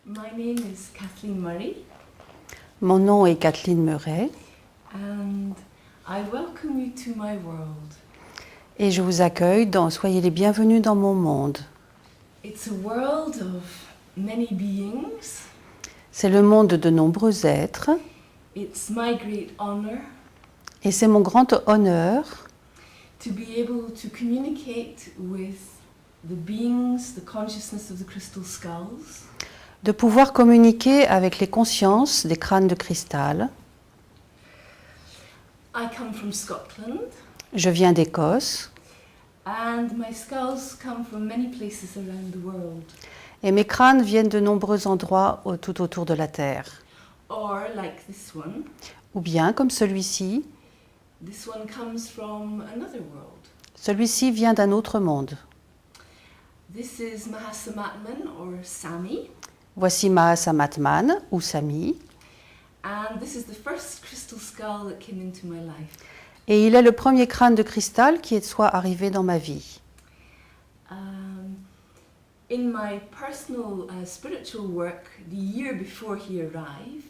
My name is Kathleen Murray, Mon nom est Kathleen Murray and I welcome you to my world. et je vous accueille dans Soyez les bienvenus dans mon monde. It's a world of many beings. C'est le monde de nombreux êtres It's my great honor et c'est mon grand honneur to be able to communicate with the beings, the consciousness of the crystal skulls, de pouvoir communiquer avec les consciences des crânes de cristal. I come from Scotland, Je viens d'Écosse and my skulls come from many places around the world. et mes crânes viennent de nombreux endroits tout autour de la Terre. Or, like this one, Ou bien, comme celui-ci, this one comes from another world. celui-ci vient d'un autre monde. This is Mahasamatman or Sami, Voici Mahasamatman ou Sami, and this is the first crystal skull that came into my life. et il est le premier crâne de cristal qui soit arrivé dans ma vie. In my personal spiritual work, the year before he arrived,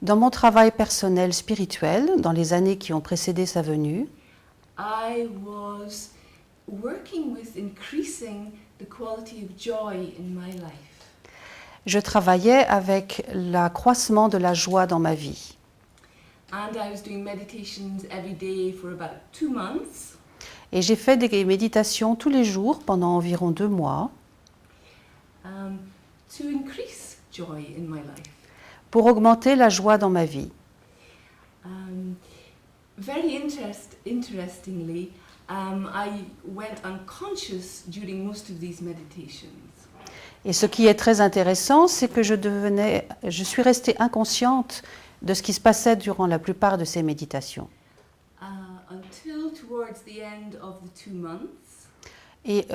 Dans mon travail personnel spirituel, dans les années qui ont précédé sa venue, I was working with increasing the quality of joy in my life. je travaillais avec l'accroissement de la joie dans ma vie. And I was doing meditations every day for about 2 months. Et j'ai fait des méditations tous les jours pendant environ 2 mois To increase joy in my life. pour augmenter la joie dans ma vie. Very interestingly, I went unconscious during most of these meditations. Et ce qui est très intéressant, c'est que je suis restée inconsciente de ce qui se passait durant la plupart de ces méditations. Until towards the end of the 2 months, Et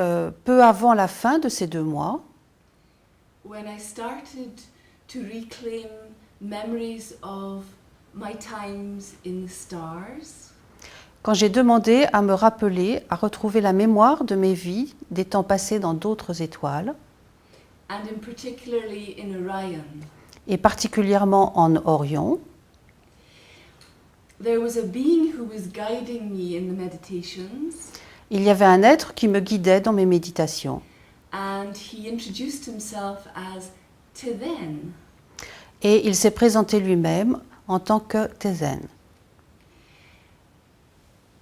peu avant la fin de ces 2 mois, when I started to reclaim memories of my times in the stars, quand j'ai demandé à me rappeler, à retrouver la mémoire de mes vies, des temps passés dans d'autres étoiles, and in particularly in Orion, et particulièrement en Orion, there was a being who was guiding me in the meditations, il y avait un être qui me guidait dans mes méditations. and he introduced himself as Tithen. Et il s'est présenté lui-même en tant que Tezen.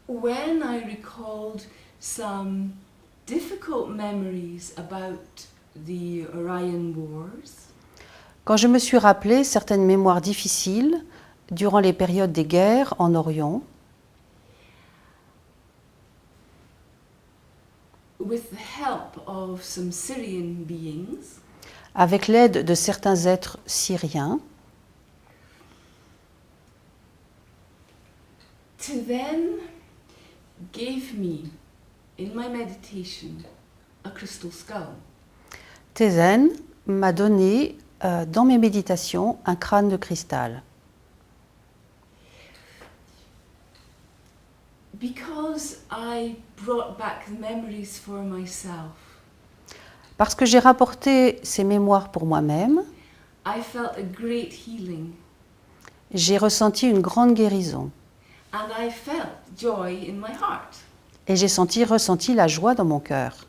When I recalled some difficult memories about the Orion Wars, Quand je me suis rappelé certaines mémoires difficiles durant les périodes des guerres en Orient, with the help of some Syrian beings, avec l'aide de certains êtres syriens, Tithen gave me, in my meditation, a crystal skull. Tezen m'a donné dans mes méditations un crâne de cristal. Because I brought back the memories for myself, Parce que j'ai rapporté ces mémoires pour moi-même, I felt a great healing, j'ai ressenti une grande guérison and I felt joy in my heart. et j'ai ressenti la joie dans mon cœur.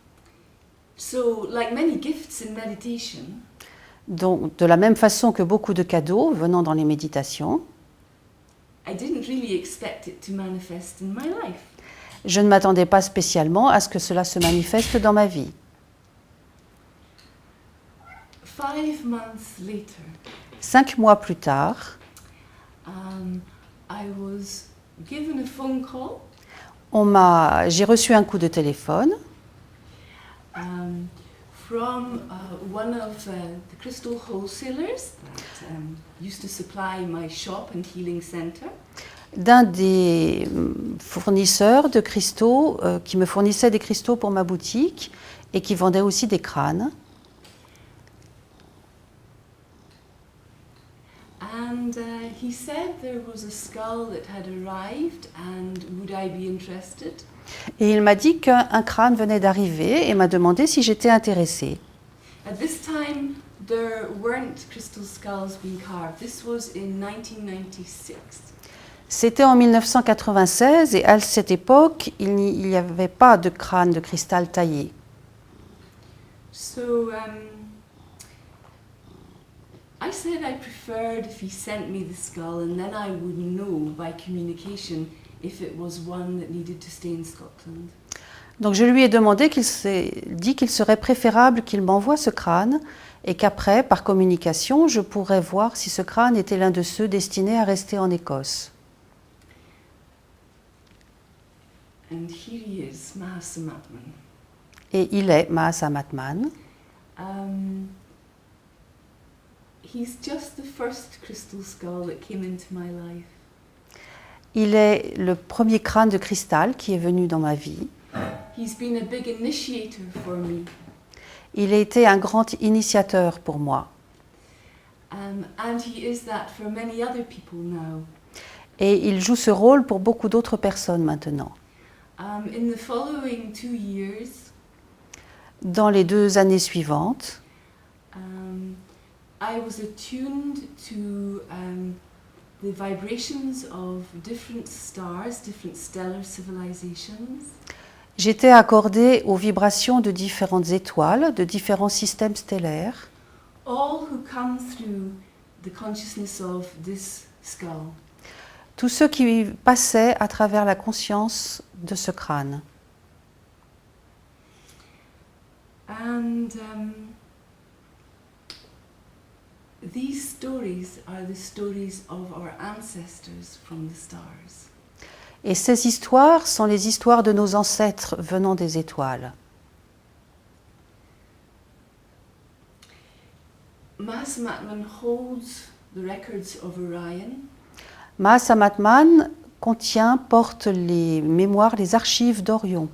So, like many gifts in meditation, Donc, de la même façon que beaucoup de cadeaux venant dans les méditations, I didn't really expect it to manifest in my life. je ne m'attendais pas spécialement à ce que cela se manifeste dans ma vie. 5 months later, 5 mois plus tard, I was given a phone call j'ai reçu un coup de téléphone from one of the crystal wholesalers that used to supply my shop and healing center. d'un des fournisseurs de cristaux qui me fournissait des cristaux pour ma boutique et qui vendait aussi des crânes. And he said there was a skull that had arrived and would I be interested? Et il m'a dit qu'un crâne venait d'arriver et m'a demandé si j'étais intéressée. At this time, there weren't crystal skulls being carved. This was in 1996. C'était en 1996 et à cette époque, il n'y avait pas de crâne de cristal taillé. So I said I preferred if he sent me the skull, and then I would know by communication if it was one that needed to stay in Scotland. Donc je lui ai demandé dit qu'il serait préférable qu'il m'envoie ce crâne et qu'après, par communication, je pourrais voir si ce crâne était l'un de ceux destinés à rester en Écosse. And here he is, Mahasa Matman. Et il est Mahasa Matman. He's just the first crystal skull that came into my life. Il est le premier crâne de cristal qui est venu dans ma vie. He's been a big initiator for me. Il a été un grand initiateur pour moi. And he is that for many other people now. Et il joue ce rôle pour beaucoup d'autres personnes maintenant. In the following 2 years, Dans les 2 années suivantes, I was attuned to the vibrations of different stars, different stellar civilizations. j'étais accordée aux vibrations de différentes étoiles, de différents systèmes stellaires, All who come through the consciousness of this skull. tous ceux qui passaient à travers la conscience de ce crâne. And these stories are the stories of our ancestors from the stars. Et ces histoires sont les histoires de nos ancêtres venant des étoiles. Mahasa Matman holds the records of Orion. Mahasa Matman porte les mémoires, les archives d'Orion.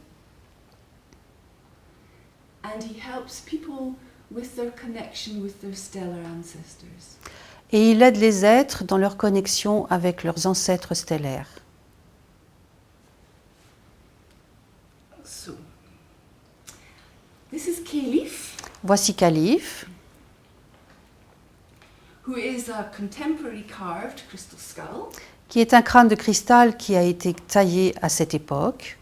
And he helps people with their connection with their stellar ancestors. Et il aide les êtres dans leur connexion avec leurs ancêtres stellaires. So, this is Caliph, Voici Caliph, who is a contemporary carved crystal skull. qui est un crâne de cristal qui a été taillé à cette époque,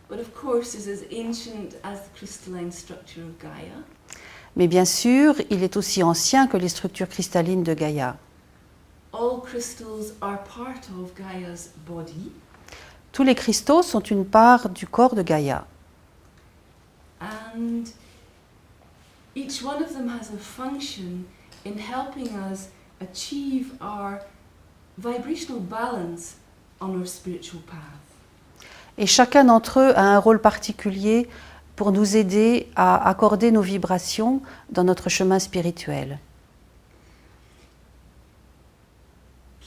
But of course is as ancient as the crystalline structure of Gaia. mais bien sûr, il est aussi ancien que les structures cristallines de Gaïa. All crystals are part of Gaia's body, Tous les cristaux sont une part du corps de Gaïa. and each one of them has a function in helping us achieve our vibrational balance on our spiritual path. Et chacun d'entre eux a un rôle particulier pour nous aider à accorder nos vibrations dans notre chemin spirituel.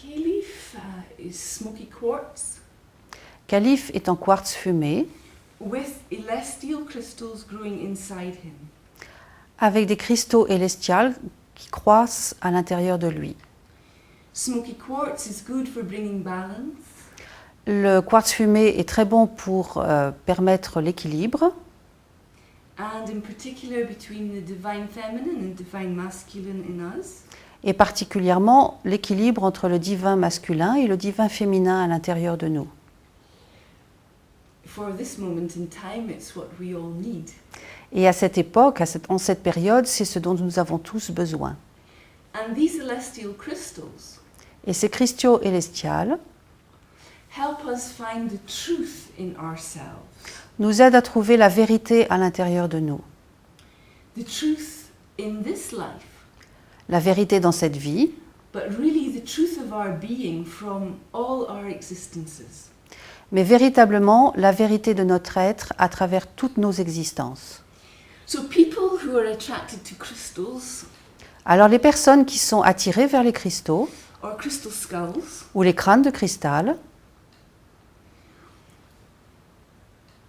Caliph is smoky quartz Caliph est en quartz fumé, with celestial crystals growing inside him. avec des cristaux élestials qui croissent à l'intérieur de lui. Smoky quartz is good for bringing balance. Le quartz fumé est très bon pour permettre l'équilibre, And in particular between the divine feminine and divine masculine in us. et particulièrement l'équilibre entre le divin masculin et le divin féminin à l'intérieur de nous. For this moment in time, it's what we all need. Et à cette époque, en cette période, c'est ce dont nous avons tous besoin. And these celestial crystals Et ces cristaux élestials help us find the truth in ourselves. nous aident à trouver la vérité à l'intérieur de nous. The truth in this life, La vérité dans cette vie, but really the truth of our being from all our existences. mais véritablement la vérité de notre être à travers toutes nos existences. So people who are attracted to crystals Alors les personnes qui sont attirées vers les cristaux or crystal skulls ou les crânes de cristal,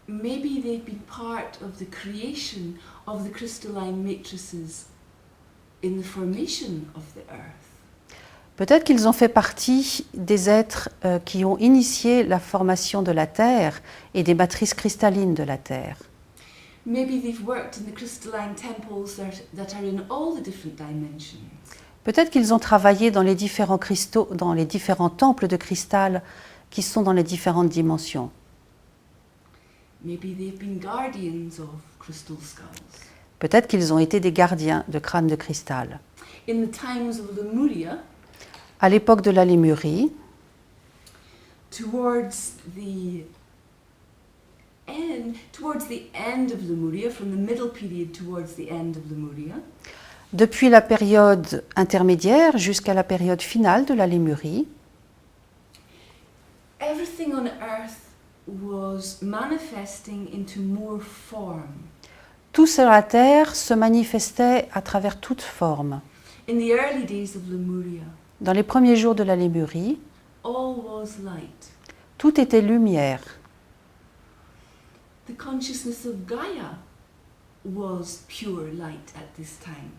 maybe they've been part of the creation of the crystalline matrices in the formation of the earth. peut-être qu'ils ont fait partie des êtres qui ont initié la formation de la Terre et des matrices cristallines de la Terre. Maybe they've worked in the crystalline temples that are in all the different dimensions. Peut-être qu'ils ont travaillé dans les différents cristaux, dans les différents temples de cristal qui sont dans les différentes dimensions. Maybe they've been guardians of crystal skulls. Peut-être qu'ils ont été des gardiens de crânes de cristal. In the times of Lemuria, À l'époque de la Lémurie, towards the end of Lemuria, from the middle period towards the end of Lemuria, depuis la période intermédiaire jusqu'à la période finale de la Lémurie, everything on earth was manifesting into more form. tout sur la terre se manifestait à travers toute forme. In the early days of Lemuria, Dans les premiers jours de la Lémurie, all was light. tout était lumière. The consciousness of Gaia was pure light at this time.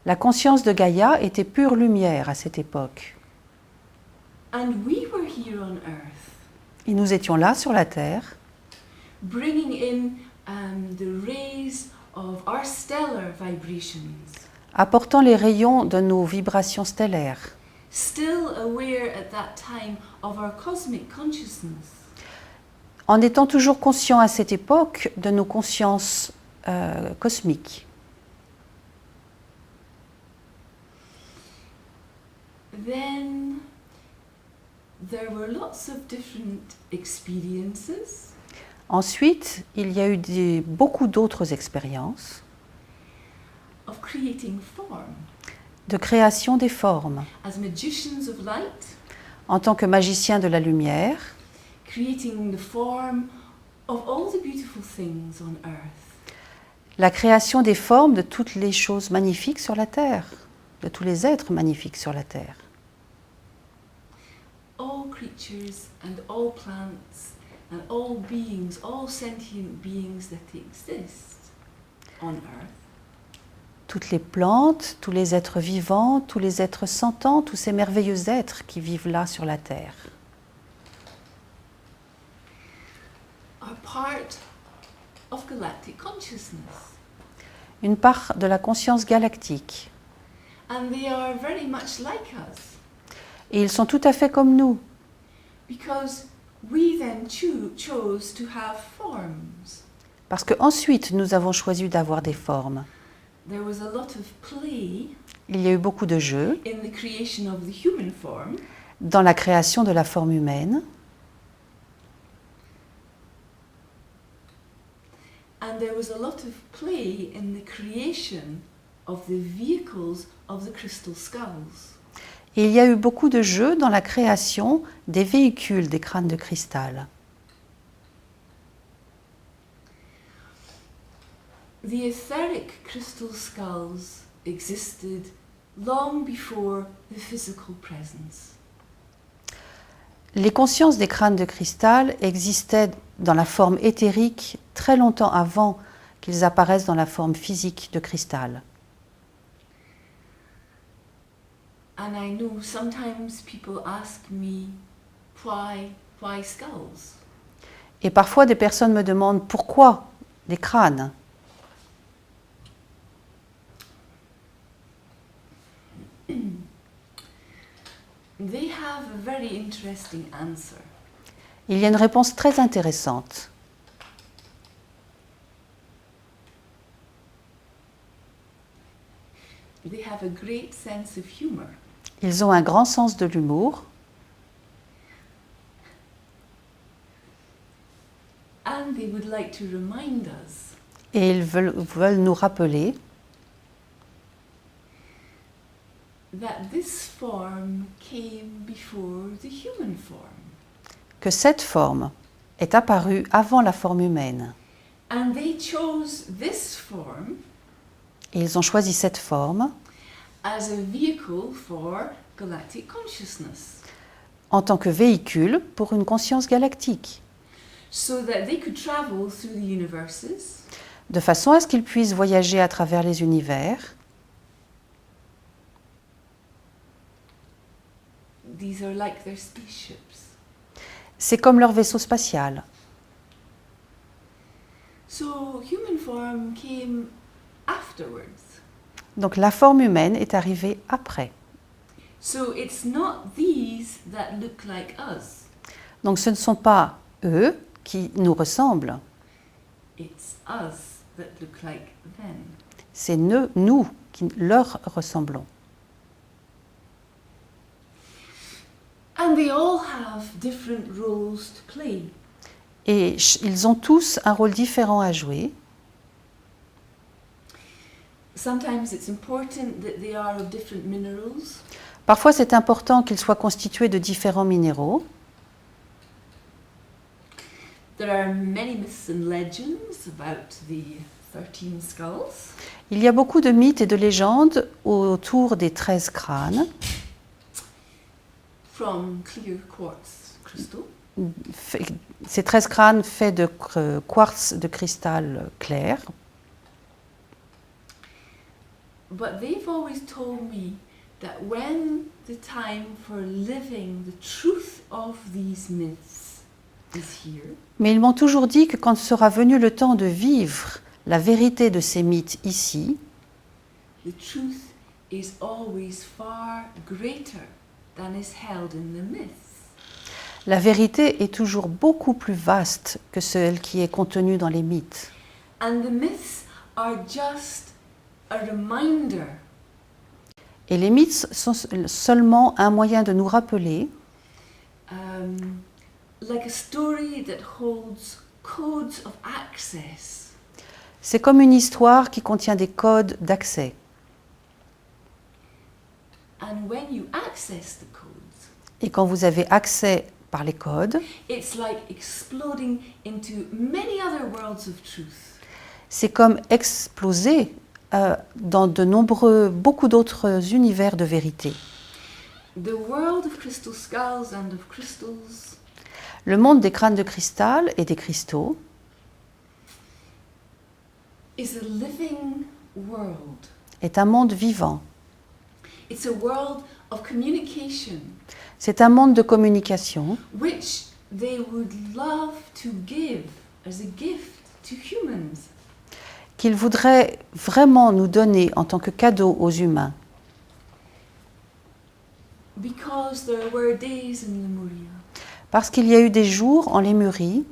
La conscience de Gaïa était pure lumière à cette époque. And we were here on earth, Et nous étions là sur la terre, bringing in the rays of our stellar vibrations, apportant les rayons de nos vibrations stellaires, still aware at that time of our cosmic consciousness. en étant toujours conscients à cette époque de nos consciences cosmiques. Then there were lots of different experiences, Ensuite, il y a eu beaucoup d'autres expériences of creating form. de création des formes. As magicians of light, En tant que magicien de la lumière, creating the form of all the beautiful things on earth. la création des formes de toutes les choses magnifiques sur la terre, de tous les êtres magnifiques sur la terre. All creatures and all plants and all beings, all sentient beings that exist on earth. Toutes les plantes, tous les êtres vivants, tous les êtres sentants, tous ces merveilleux êtres qui vivent là sur la terre. Are part of galactic consciousness. Une part de la conscience galactique. And they are very much like us. Et ils sont tout à fait comme nous, Because we then chose to have forms. parce qu'ensuite nous avons choisi d'avoir des formes. There was a lot of play Il y a eu beaucoup de jeux in the creation of the human form, dans la création de la forme humaine, and there was a lot of play in the creation of the vehicles of the crystal skulls. et il y a eu beaucoup de jeux dans la création des véhicules des crânes de cristal. The etheric crystal skulls existed long before the physical presence. Les consciences des crânes de cristal existaient dans la forme éthérique très longtemps avant qu'ils apparaissent dans la forme physique de cristal. And I know sometimes people ask me, why skulls? Et parfois des personnes me demandent pourquoi des crânes. They have a very interesting answer. Il y a une réponse très intéressante. They have a great sense of humor. Ils ont un grand sens de l'humour And they would like to remind us et ils veulent nous rappeler that this form came before the human form. que cette forme est apparue avant la forme humaine. And they chose this form Et ils ont choisi cette forme as a vehicle for galactic consciousness, en tant que véhicule pour une conscience galactique, so that they could travel through the universes de façon à ce qu'ils puissent voyager à travers les univers. These are like their spaceships. C'est comme leur vaisseau spatial. So human form came afterwards. Donc la forme humaine est arrivée après. So it's not these that look like us. Donc ce ne sont pas eux qui nous ressemblent, It's us that look like them. c'est nous qui leur ressemblons. And they all have different roles to play. Et ils ont tous un rôle différent à jouer. Sometimes it's important that they are of different minerals. Parfois c'est important qu'ils soient constitués de différents minéraux. There are many myths and legends about the 13 skulls. Il y a beaucoup de mythes et de légendes autour des 13 crânes. From clear quartz crystal. Ces 13 crânes faits de quartz de cristal clair. But they've always told me that when the time for living the truth of these myths is here, Mais ils m'ont toujours dit que quand sera venu le temps de vivre la vérité de ces mythes ici, the truth is always far greater than is held in the myths. la vérité est toujours beaucoup plus vaste que celle qui est contenue dans les mythes. And the myths are just a reminder Et les mythes sont seulement un moyen de nous rappeler, like a story that holds codes of access. c'est comme une histoire qui contient des codes d'accès. And when you access the codes, Et quand vous avez accès par les codes, it's like exploding into many other worlds of truth. c'est comme exploser dans beaucoup d'autres univers de vérité. The world of crystal skulls and of crystals Le monde des crânes de cristal et des cristaux is a living world. est un monde vivant. It's a world of communication, C'est un monde de communication which they would love to give as a gift to humans. qu'ils voudraient vraiment nous donner en tant que cadeau aux humains. Because there were days in Lemuria Parce qu'il y a eu des jours en Lémurie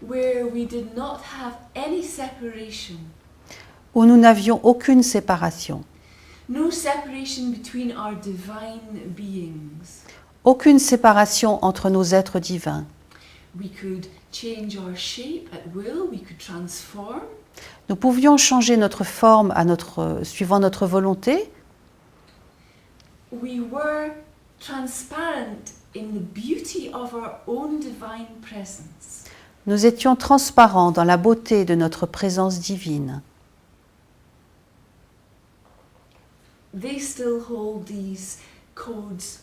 where we did not have any separation. où nous n'avions aucune séparation, No separation between our divine beings. aucune séparation entre nos êtres divins. We could change our shape at will, we could transform. Nous pouvions changer notre forme suivant notre volonté. We were transparent in the beauty of our own divine presence. Nous étions transparents dans la beauté de notre présence divine. They still hold these codes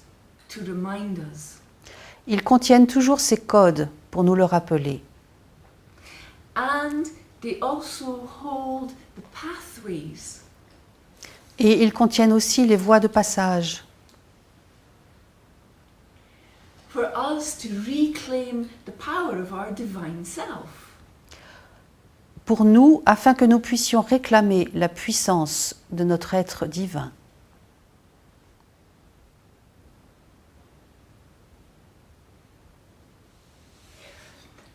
to remind us. Ils contiennent toujours ces codes pour nous le rappeler. And they also hold the pathways Et ils contiennent aussi les voies de passage for us to reclaim the power of our divine self. pour nous, afin que nous puissions réclamer la puissance de notre être divin.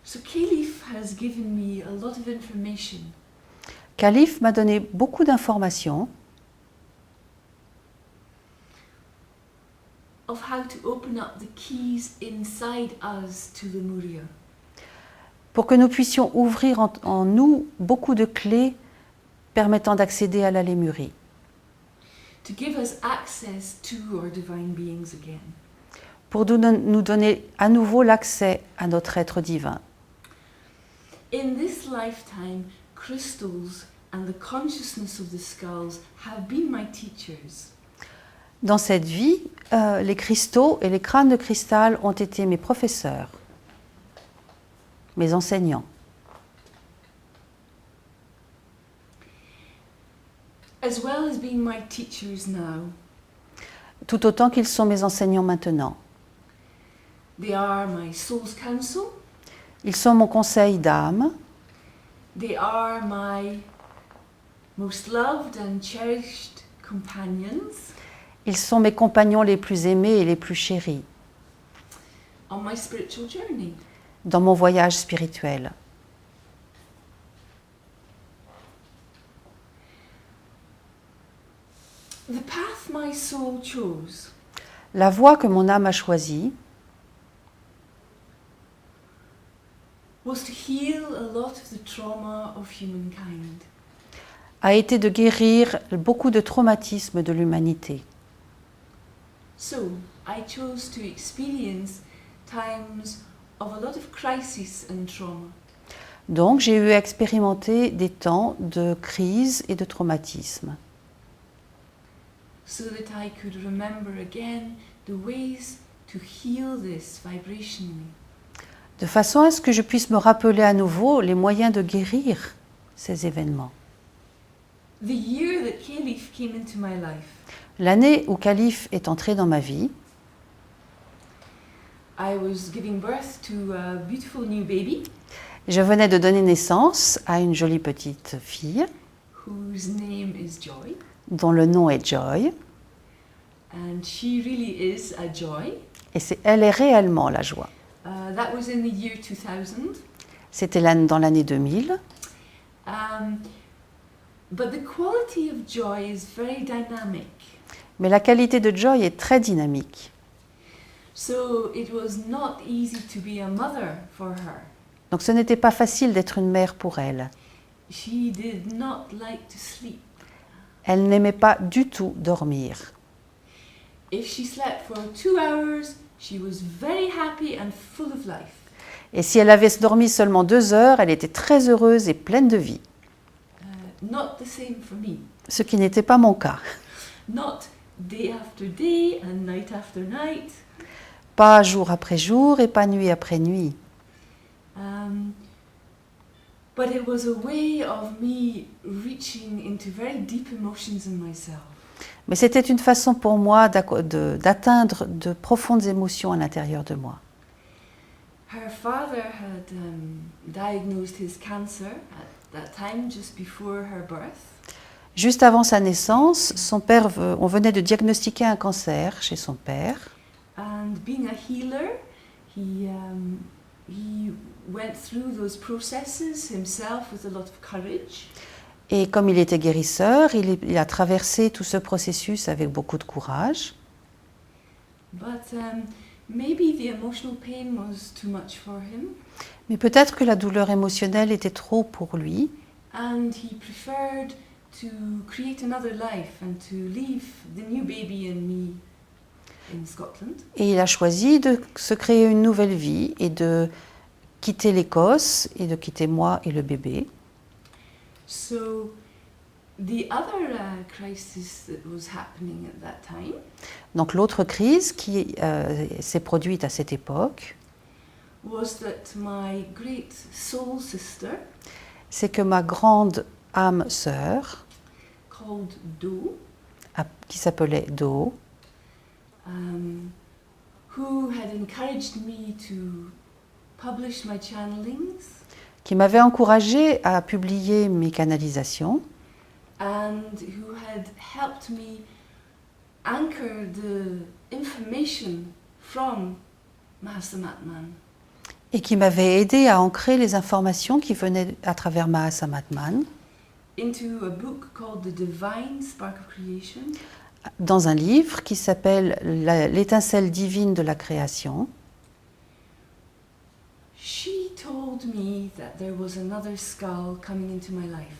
So Caliph has given me a lot of information Caliph m'a donné beaucoup d'informations of how to open up the keys inside us to Lemuria. pour que nous puissions ouvrir en nous beaucoup de clés permettant d'accéder à la Lémurie, To give us access to our divine beings again. pour nous donner à nouveau l'accès à notre être divin. In this lifetime, crystals and the consciousness of the skulls have been my teachers. Dans cette vie, les cristaux et les crânes de cristal ont été mes professeurs, mes enseignants. As well as being my teachers now, Tout autant qu'ils sont mes enseignants maintenant. they are my soul's counsel, Ils sont mon conseil d'âme, They are my most loved and cherished companions Ils sont mes compagnons les plus aimés et les plus chéris on my spiritual journey. dans mon voyage spirituel. The path my soul chose La voie que mon âme a choisie was to heal a lot of the trauma of humankind. a été de guérir beaucoup de traumatismes de l'humanité. So I chose to experience times of a lot of crisis and trauma. Donc j'ai eu à expérimenter des temps de crise et de traumatisme, So that I could remember again the ways to heal this vibrationally. de façon à ce que je puisse me rappeler à nouveau les moyens de guérir ces événements. The year that Caliph came into my life, L'année où Caliph est entré dans ma vie, I was giving birth to a beautiful new baby je venais de donner naissance à une jolie petite fille whose name is Joy, dont le nom est Joy, and she really is a joy. et elle est réellement la joie. That was in the year 2000. C'était dans l'année 2000, But the quality of joy is very dynamic. mais la qualité de Joy est très dynamique. So it was not easy to be a mother for her. Donc ce n'était pas facile d'être une mère pour elle. She did not like to sleep. Elle n'aimait pas du tout dormir. If she slept for 2 hours, she was very happy and full of life. Et si elle avait dormi seulement 2 heures, elle était très heureuse et pleine de vie. Not the same for me. Ce qui n'était pas mon cas. Not day after day and night after night. Pas jour après jour et pas nuit après nuit. But it was a way of me reaching into very deep emotions in myself. Mais c'était une façon pour moi d'atteindre de profondes émotions à l'intérieur de moi. Her father had diagnosed his cancer at that time, just before her birth. Juste avant sa naissance, on venait de diagnostiquer un cancer chez son père. And being a healer, he went through those processes himself with a lot of courage. Et comme il était guérisseur, il a traversé tout ce processus avec beaucoup de courage. But maybe the emotional pain was too much for him, Mais peut-être que la douleur émotionnelle était trop pour lui. and he preferred to create another life and to leave the new baby and me in Scotland. Et il a choisi de se créer une nouvelle vie et de quitter l'Écosse et de quitter moi et le bébé. So the other crisis that was happening at that time Donc l'autre crise qui s'est produite à cette époque, was that my great soul sister, c'est que ma grande âme sœur, called Do, qui s'appelait Do, who had encouraged me to publish my channelings qui m'avait encouragée à publier mes canalisations and who had helped me anchor the information from Mahasamatman et qui m'avait aidée à ancrer les informations qui venaient à travers Mahasamatman into a book called The Divine Spark of Creation. dans un livre qui s'appelle L'étincelle divine de la création. She told me that there was another skull coming into my life.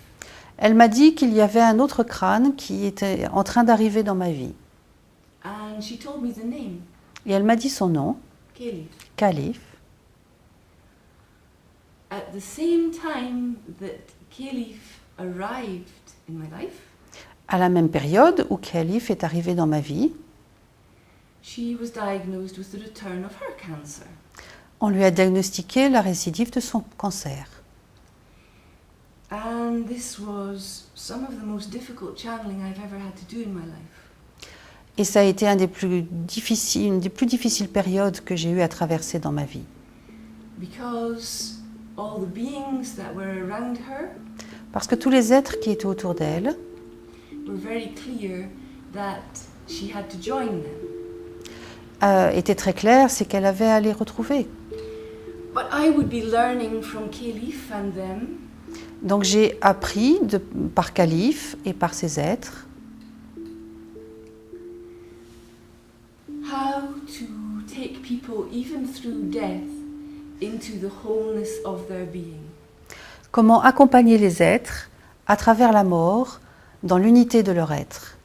Elle m'a dit qu'il y avait un autre crâne qui était en train d'arriver dans ma vie. And she told me the name, Et elle m'a dit son nom, Caliph. Caliph. At the same time that Caliph arrived in my life, À la même période où Caliph est arrivé dans ma vie, she was diagnosed with the return of her cancer. on lui a diagnostiqué la récidive de son cancer. And this was some of the most difficult channeling I've ever had to do in my life. Et ça a été une des plus difficiles périodes que j'ai eu à traverser dans ma vie. Because all the beings that were around her Parce que tous les êtres qui étaient autour d'elle were very clear that she had to join them. étaient très clairs, c'est qu'elle avait à les retrouver. But I would be learning from Caliph and them Donc j'ai appris par Calife et par ces êtres how to take people, even through death, into the wholeness of their being. comment accompagner les êtres à travers la mort dans l'unité de leur être.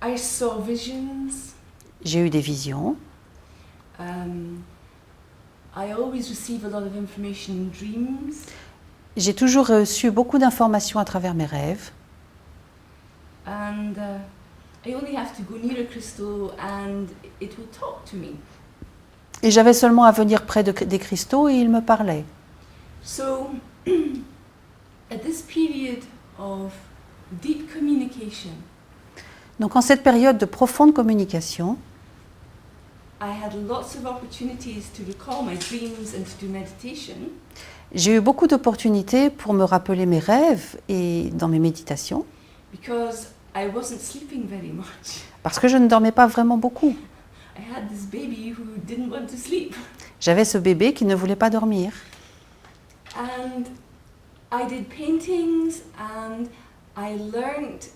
I saw visions. J'ai eu des visions. I always receive a lot of information in dreams. J'ai toujours reçu beaucoup d'informations à travers mes rêves. And I only have to go near a crystal and it will talk to me. Et j'avais seulement à venir près des cristaux et ils me parlaient. So, at this period of deep communication, Donc en cette période de profonde communication, I had lots of opportunities to recall my dreams and to do meditation. j'ai eu beaucoup d'opportunités pour me rappeler mes rêves et dans mes méditations, Because I wasn't sleeping very much. parce que je ne dormais pas vraiment beaucoup. I had this baby who didn't want to sleep. J'avais ce bébé qui ne voulait pas dormir. And I did paintings and I learned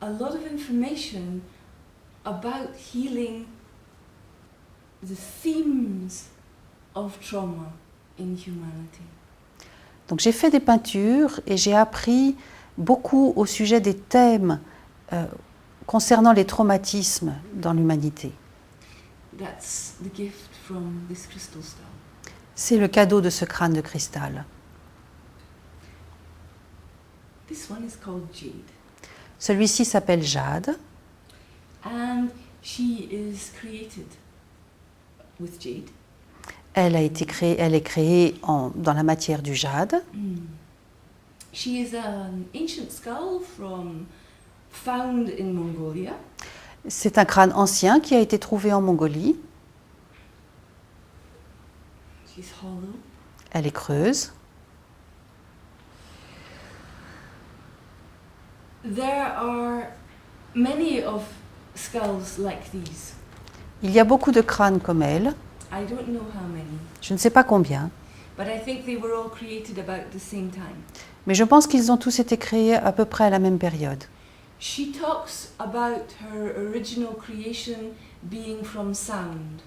a lot of information about healing the themes of trauma in humanity. Donc j'ai fait des peintures et j'ai appris beaucoup au sujet des thèmes concernant les traumatismes dans l'humanité. That's the gift from this crystal stone. C'est le cadeau de ce crâne de cristal. This one is called Jade. Celui-ci s'appelle Jade. And she is created with jade. Elle est créée dans la matière du jade. She is an ancient skull found in Mongolia. C'est un crâne ancien qui a été trouvé en Mongolie. She's hollow. Elle est creuse. There are many of skulls like these. Il y a beaucoup de crânes comme elle. I don't know how many, Je ne sais pas combien, but I think they were all created about the same time. mais je pense qu'ils ont tous été créés à peu près à la même période. She talks about her original creation being from sound.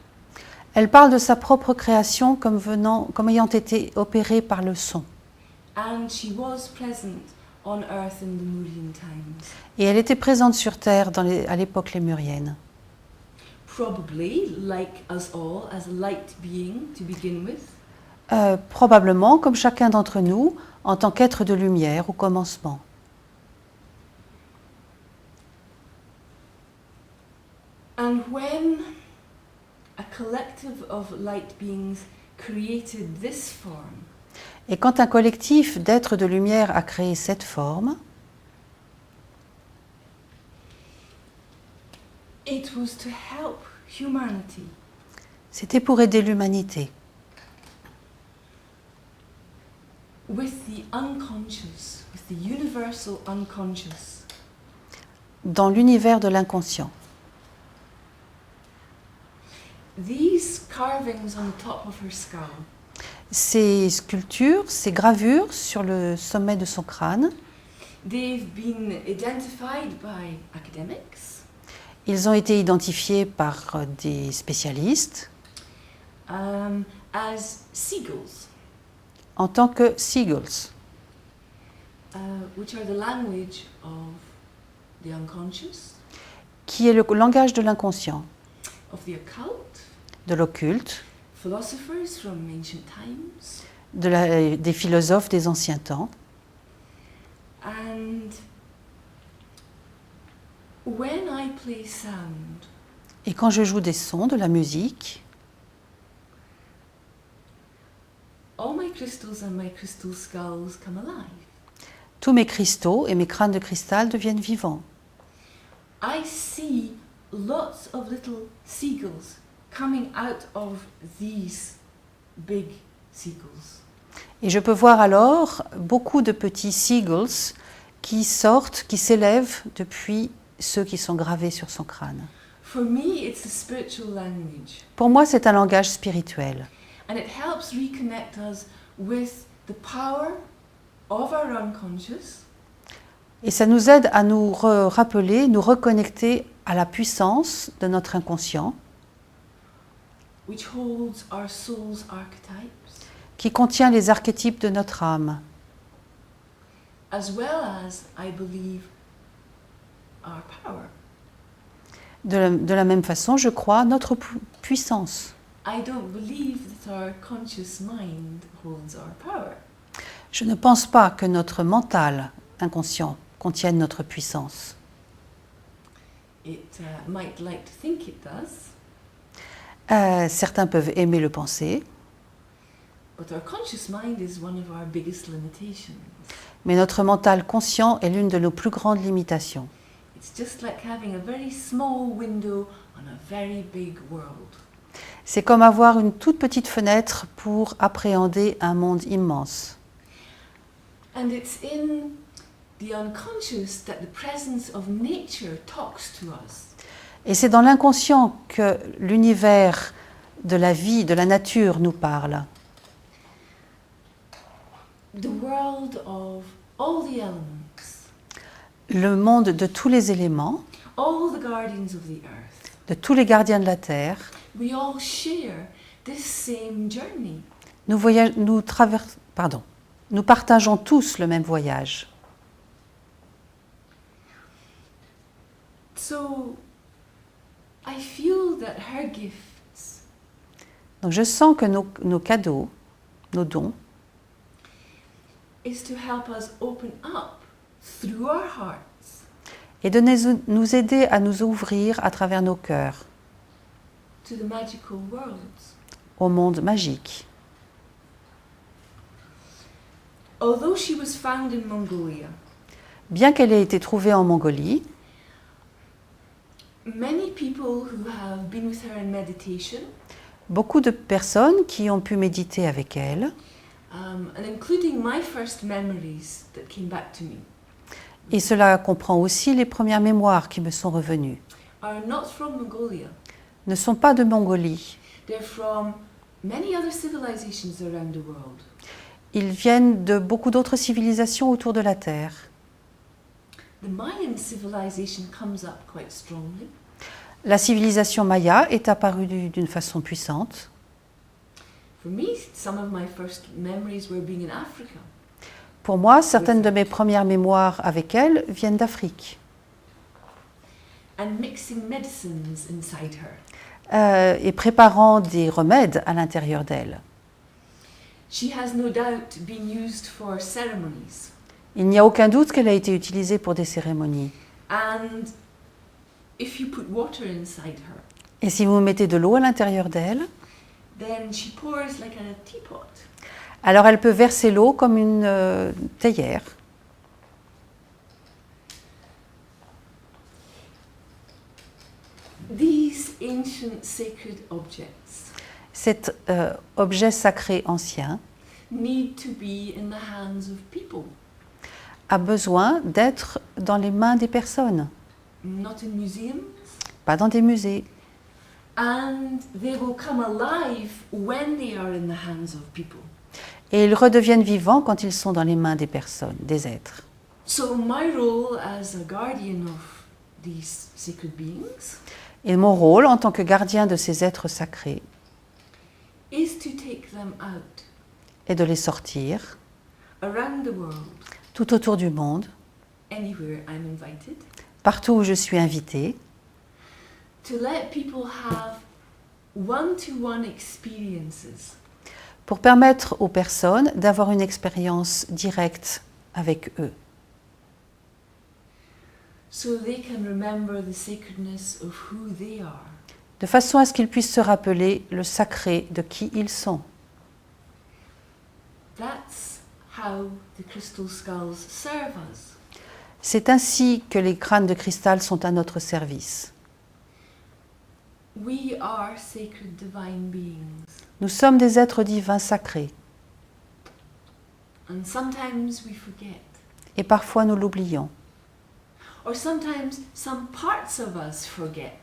Elle parle de sa propre création comme ayant été opérée par le son. And she was present on Earth in the Murian times. Et elle était présente sur Terre à l'époque lémurienne. Probably, like us all, as a light being to begin with. Probablement, comme chacun d'entre nous, en tant qu'être de lumière au commencement. And when a collective of light beings created this form, Et quand un collectif d'êtres de lumière a créé cette forme, it was to help humanity c'était pour aider l'humanité with the unconscious, with the universal unconscious. dans l'univers de l'inconscient. These carvings on the top of her skull, Ces sculptures, ces gravures sur le sommet de son crâne, they've been identified by academics ils ont été identifiés par des spécialistes as seagulls, en tant que seagulls, which are the language of the unconscious, qui est le langage de l'inconscient, of the occult, de l'occulte, philosophers from ancient times, des philosophes des anciens temps. and when I play sound, Et quand je joue des sons, de la musique, all my crystals and my crystal skulls come alive. tous mes cristaux et mes crânes de cristal deviennent vivants. I see lots of little seagulls coming out of these big seagulls. Et je peux voir alors beaucoup de petits seagulls qui sortent, qui s'élèvent depuis ceux qui sont gravés sur son crâne. For me, it's a spiritual language, Pour moi, c'est un langage spirituel. and it helps reconnect us with the power of our unconscious, Et ça nous aide à nous rappeler, nous reconnecter à la puissance de notre inconscient which holds our soul's archetypes, qui contient les archétypes de notre âme, as well as, I believe, our power. de la même façon, je crois, notre puissance. I don't believe that our conscious mind holds our power. Je ne pense pas que notre mental inconscient contienne notre puissance. It might like to think it does, Certains peuvent aimer le penser, but our conscious mind is one of our biggest limitations. mais notre mental conscient est l'une de nos plus grandes limitations. It's just like having a very small window on a very big world. C'est comme avoir une toute petite fenêtre pour appréhender un monde immense. And it's in the unconscious that the presence of nature talks to us. Et c'est dans l'inconscient que l'univers de la vie, de la nature nous parle. The world of all the elements, Le monde de tous les éléments, all the guardians of the earth, de tous les gardiens de la terre, we all share this same journey. Nous partageons tous le même voyage. So I feel that her gifts Donc je sens que nos cadeaux, nos dons, is to help us open up through our hearts et de nous aider à nous ouvrir à travers nos cœurs to the magical worlds. au monde magique. Although she was found in Mongolia, Bien qu'elle ait été trouvée en Mongolie, many people who have been with her in meditation, beaucoup de personnes qui ont pu méditer avec elle, and including my first memories that came back to me, et cela comprend aussi les premières mémoires qui me sont revenues, are not from Mongolia. ne sont pas de Mongolie. They're from many other civilizations around the world. Ils viennent de beaucoup d'autres civilisations autour de la Terre. The Mayan civilization comes up quite strongly. La civilisation maya est apparue d'une façon puissante. For me, some of my first memories were being in Africa. Pour moi, certaines de mes premières mémoires avec elle viennent d'Afrique. And mixing medicines inside her. Et préparant des remèdes à l'intérieur d'elle. She has no doubt been used for ceremonies. Il n'y a aucun doute qu'elle a été utilisée pour des cérémonies. And if you put water inside her, Et si vous mettez de l'eau à l'intérieur d'elle, then she pours like a teapot. alors elle peut verser l'eau comme une théière. These ancient sacred objects Cet objet sacré ancien need to be in the hands of people, a besoin d'être dans les mains des personnes, not in museums. pas dans des musées. And they will come alive when they are in the hands of people. Et ils redeviennent vivants quand ils sont dans les mains des personnes, des êtres. So my role as a guardian of these sacred beings Et mon rôle en tant que gardien de ces êtres sacrés is to take them out est de les sortir around the world, tout autour du monde, anywhere I'm invited, partout où je suis invitée, to let people have one-to-one experiences pour permettre aux personnes d'avoir une expérience directe avec eux, so they can remember the sacredness of who they are. de façon à ce qu'ils puissent se rappeler le sacré de qui ils sont. That's how the crystal skulls serve us. C'est ainsi que les crânes de cristal sont à notre service. We are sacred divine beings, Nous sommes des êtres divins sacrés and sometimes we forget. et parfois nous l'oublions. Or sometimes some parts of us forget.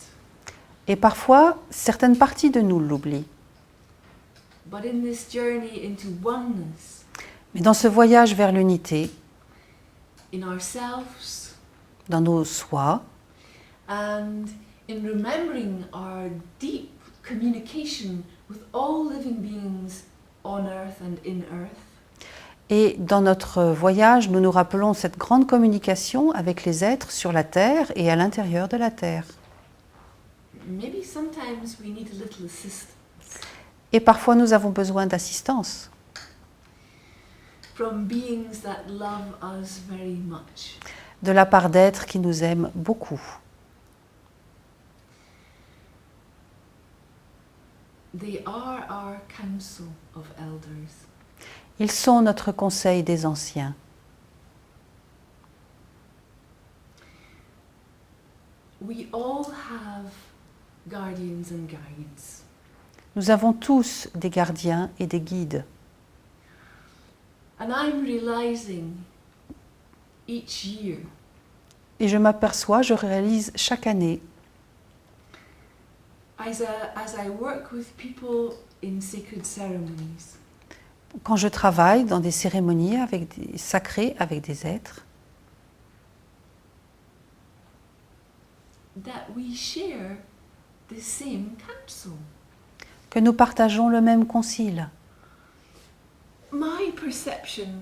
Et parfois certaines parties de nous l'oublient. But in this journey into oneness, Mais dans ce voyage vers l'unité, in ourselves, dans nos soi, and in remembering our deep communication with all living beings on earth and in earth, et dans notre voyage, nous nous rappelons cette grande communication avec les êtres sur la Terre et à l'intérieur de la Terre. maybe sometimes we need a little assistance Et parfois nous avons besoin d'assistance from beings that love us very much. de la part d'êtres qui nous aiment beaucoup. They are our council of elders. Ils sont notre conseil des anciens. We all have guardians and guides. Nous avons tous des gardiens et des guides. And I'm realizing each year Et je m'aperçois, je réalise chaque année, as I work with people in sacred ceremonies, quand je travaille dans des cérémonies sacrées avec des êtres, that we share the same counsel. que nous partageons le même concile. My perception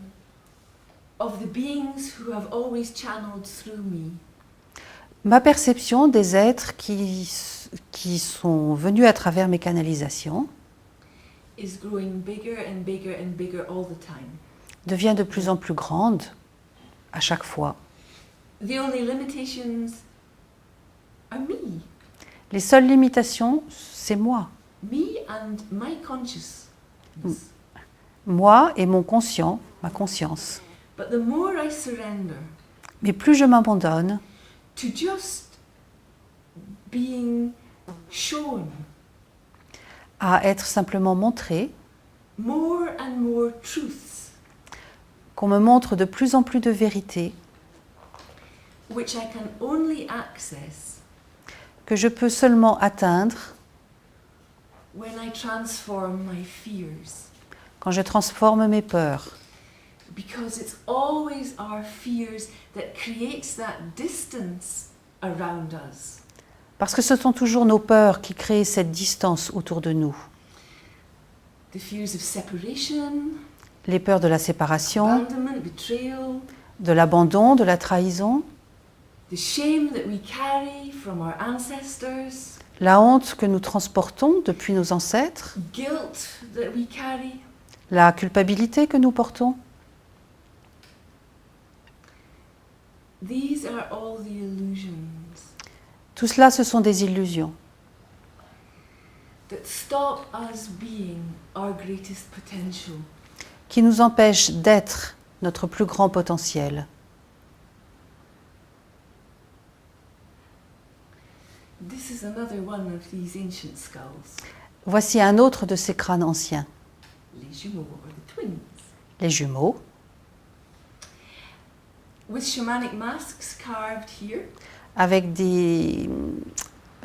of the beings who have always channeled through me Ma perception des êtres qui sont venus à travers mes canalisations is growing bigger and bigger and bigger all the time. devient de plus en plus grande à chaque fois. The only limitations are me. Les seules limitations, c'est moi. Me and my consciousness. Moi et mon conscient, ma conscience. But the more I surrender Mais plus je m'abandonne to just being shown à être simplement montré, more and more truths, qu'on me montre de plus en plus de vérités, which I can only access que je peux seulement atteindre when I transform my fears. quand je transforme mes peurs. Because it's always our fears that creates that distance around us. Parce que ce sont toujours nos peurs qui créent cette distance autour de nous. The fears of separation, Les peurs de la séparation, abandonment, betrayal, de l'abandon, de la trahison, the shame that we carry from our ancestors, la honte que nous transportons depuis nos ancêtres, guilt that we carry. la culpabilité que nous portons. These are all the illusions Tout cela, ce sont des illusions that stop us being our greatest potential. qui nous empêchent d'être notre plus grand potentiel. This is another one of these ancient skulls, Voici un autre de ces crânes anciens, les jumeaux or the twins, les jumeaux, with shamanic masks carved here. avec des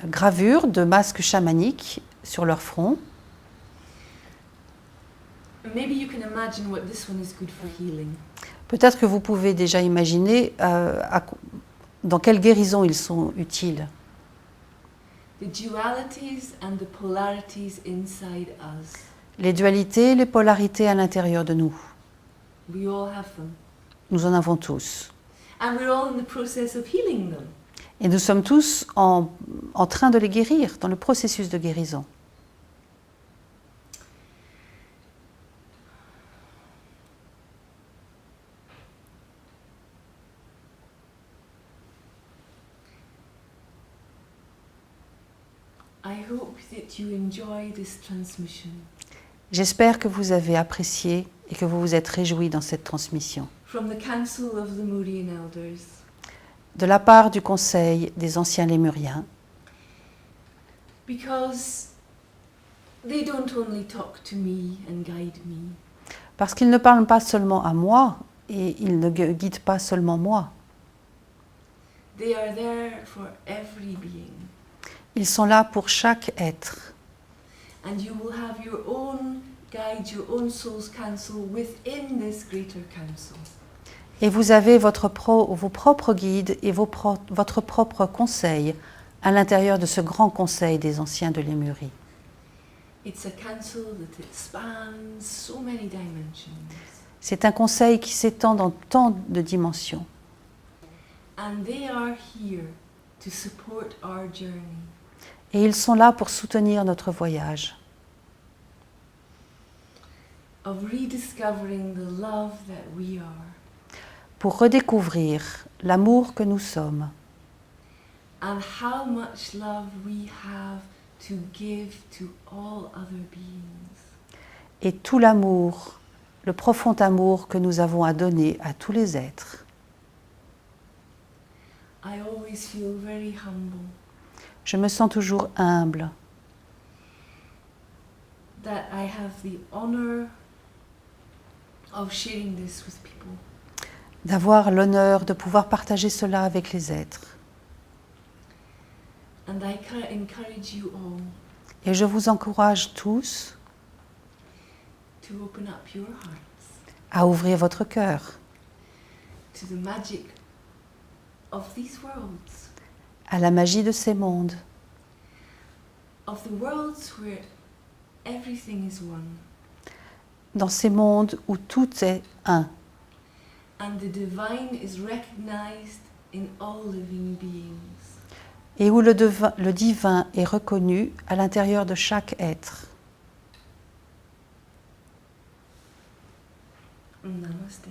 gravures de masques chamaniques sur leur front. Maybe you can imagine what this one is good for healing. Peut-être que vous pouvez déjà imaginer dans quelle guérison ils sont utiles. The dualities and the polarities inside us. Les dualités, les polarités à l'intérieur de nous. We all have them. Nous en avons tous. And we're all in the process of healing them. Et nous sommes tous en train de les guérir, dans le processus de guérison. I hope that you enjoy this transmission J'espère que vous avez apprécié et que vous vous êtes réjouis dans cette transmission from the Council of the Moorian Elders. de la part du Conseil des anciens lémuriens, because they don't only talk to me and guide me, parce qu'ils ne parlent pas seulement à moi et ils ne guident pas seulement moi. they are there for every being. Ils sont là pour chaque être. And you will have your own guide, your own soul's council within this greater council. Et vous avez vos propres guides et votre propre conseil à l'intérieur de ce grand conseil des anciens de Lémurie. It's a council that expands so many dimensions. C'est un conseil qui s'étend dans tant de dimensions. And they are here to support our journey. Et ils sont là pour soutenir notre voyage, Of rediscovering the love that we are. pour redécouvrir l'amour que nous sommes And how much love we have to give to all other beings. et tout l'amour, le profond amour que nous avons à donner à tous les êtres. I always feel very humble Je me sens toujours humble that I have the honor of sharing this with people. d'avoir l'honneur de pouvoir partager cela avec les êtres. And I encourage you all Et je vous encourage tous to open up your hearts à ouvrir votre cœur to the magic of these worlds, à la magie de ces mondes, of the worlds where everything is one, dans ces mondes où tout est un, and the divine is recognized in all living beings. et où le divin est reconnu à l'intérieur de chaque être. Namaste.